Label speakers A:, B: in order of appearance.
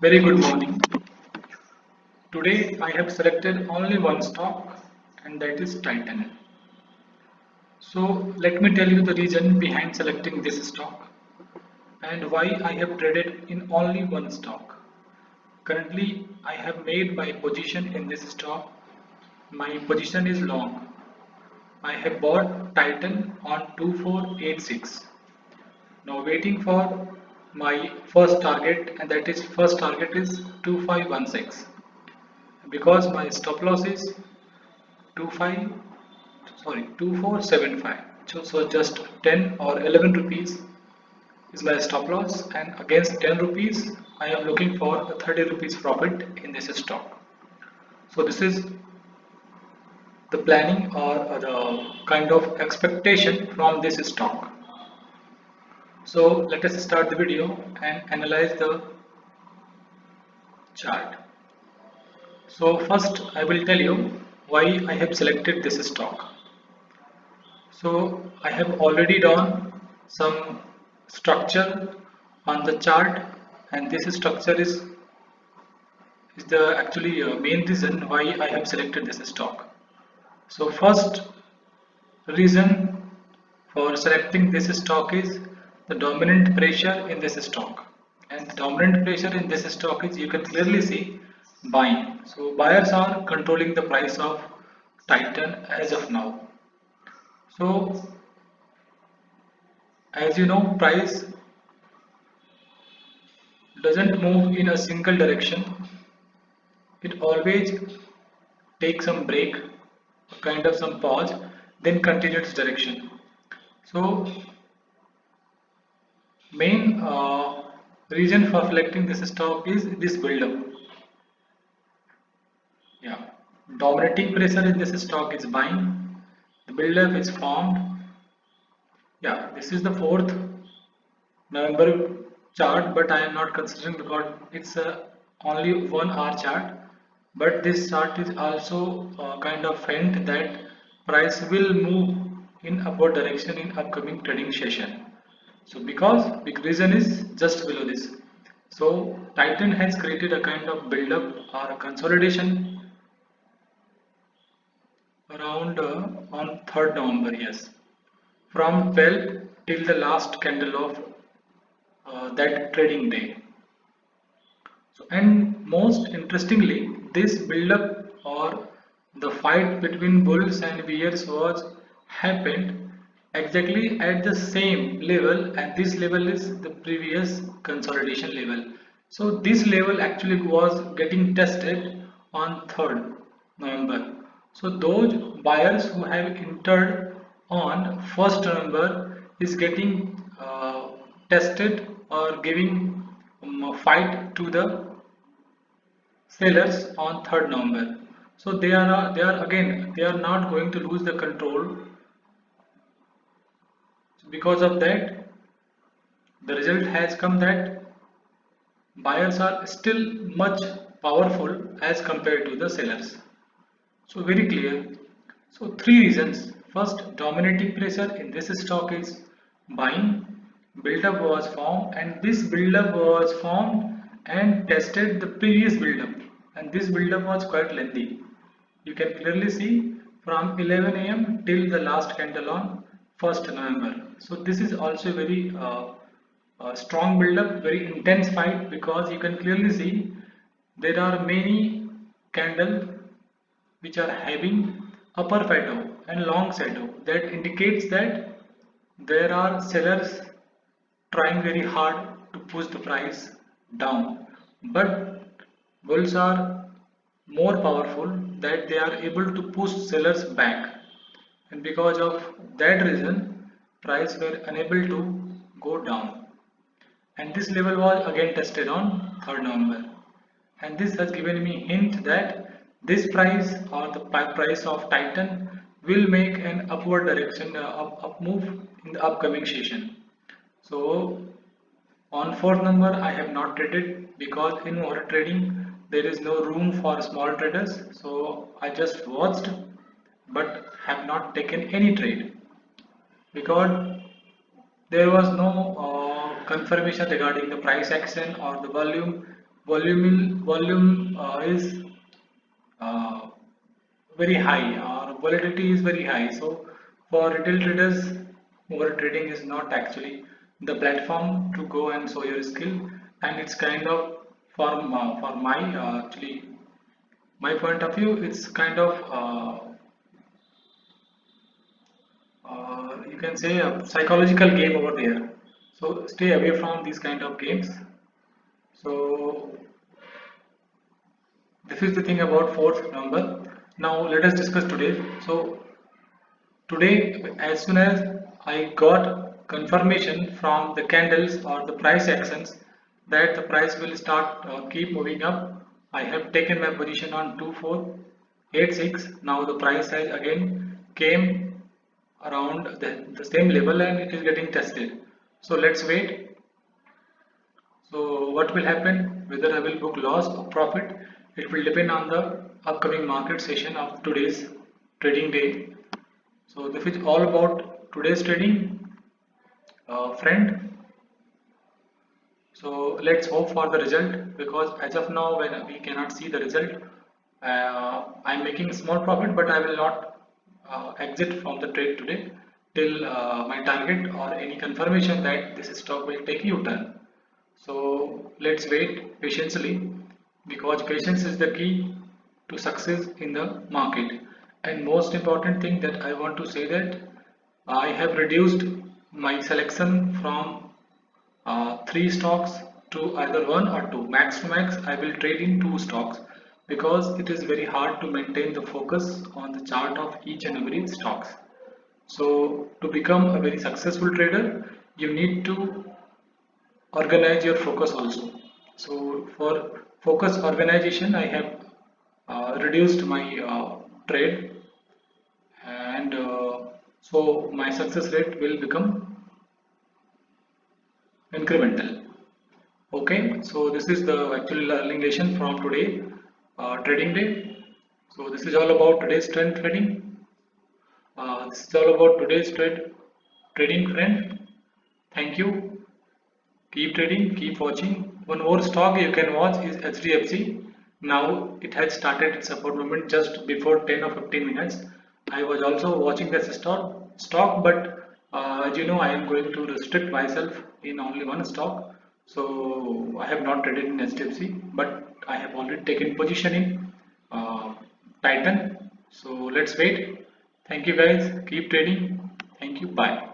A: Very good morning. Today I have selected only one stock and that is Titan. So let me tell you the reason behind selecting this stock and why I have traded in only one stock. Currently I have made my position in this stock. My position is long. I have bought Titan on 2486. Now waiting for my first target and that is first target is 2516. Because my stop loss is 25 2475, so just 10 or 11 rupees is my stop loss, and against 10 rupees I am looking for a 30 rupees profit in this stock. So this is the planning or the kind of expectation from this stock. So let us start the video and analyze the chart. So first I will tell you why I have selected this stock. So I have already done some structure on the chart, and this structure is the actually main reason why I have selected this stock. So first reason for selecting this stock is the dominant pressure in this stock, and the dominant pressure in this stock is, you can clearly see, buying. So buyers are controlling the price of Titan as of now. So as you know, price doesn't move in a single direction. It always takes some break, kind of some pause, then continue its direction. So main reason for selecting this stock is this build-up. Yeah, dominating pressure in this stock is buying. The build-up is formed. Yeah, this is the 4th November chart, but I am not considering because it's only 1 hour chart. But this chart is also kind of hint that price will move in upward direction in upcoming trading session. So because big reason is just below this. So Titan has created a kind of build up or a consolidation around on 3rd November, yes, from 12 till the last candle of that trading day. So, and most interestingly, this build-up or the fight between bulls and bears was happened exactly at the same level, and this level is the previous consolidation level. So this level actually was getting tested on 3rd November. So those buyers who have entered on 1st November is getting tested or giving a fight to the sellers on 3rd November. So they are not going to lose the control. So because of that, the result has come that buyers are still much powerful as compared to the sellers. So very clear. So three reasons. First, dominating pressure in this stock is buying. Build-up was formed, and this build-up was formed and tested the previous build-up, and this build-up was quite lengthy. You can clearly see from 11 a.m. till the last candle on 1st November. So this is also very strong build-up, very intense fight, because you can clearly see there are many candles which are having upper shadow and long shadow. That indicates that there are sellers trying very hard to push the price down, but bulls are more powerful that they are able to push sellers back, and because of that reason price were unable to go down, and this level was again tested on 3rd November, and this has given me hint that this price or the price of Titan will make an upward direction up move in the upcoming session. So on 4th number I have not traded because in water trading there is no room for small traders, so I just watched but have not taken any trade because there was no confirmation regarding the price action or the volume volume is uh, very high, or volatility is very high. So for retail traders, over trading is not actually the platform to go and show your skill, and it's kind of for my actually my point of view, it's kind of you can say a psychological game over there. So stay away from these kind of games. So this is the thing about fourth number. Now let us discuss today. So today, as soon as I got confirmation from the candles or the price actions that the price will start keep moving up, I have taken my position on 2486. Now the price has again came around the same level and it is getting tested. So let's wait. So what will happen, whether I will book loss or profit, it will depend on the upcoming market session of today's trading day. So this is all about today's trading, friend. So let's hope for the result, because as of now when we cannot see the result, I'm making a small profit, but I will not exit from the trade today till my target or any confirmation that this stock will take U-turn. So let's wait patiently, because patience is the key to success in the market. And most important thing that I want to say that I have reduced my selection from three stocks to either one or two. Max to max, I will trade in two stocks, because it is very hard to maintain the focus on the chart of each and every stocks. So to become a very successful trader, you need to organize your focus also. So for focus organization, I have reduced my trade, and so my success rate will become incremental. Okay, so this is the actual learning lesson from today trading day. So this is all about today's trend trading. This is all about today's trading, friend. Thank you. Keep trading, keep watching. One more stock you can watch is HDFC. Now it has started its support movement just before 10 or 15 minutes. I was also watching this stock, but as you know, I am going to restrict myself in only one stock. So I have not traded in HDFC, but I have already taken position in Titan. So let's wait. Thank you guys. Keep trading. Thank you. Bye.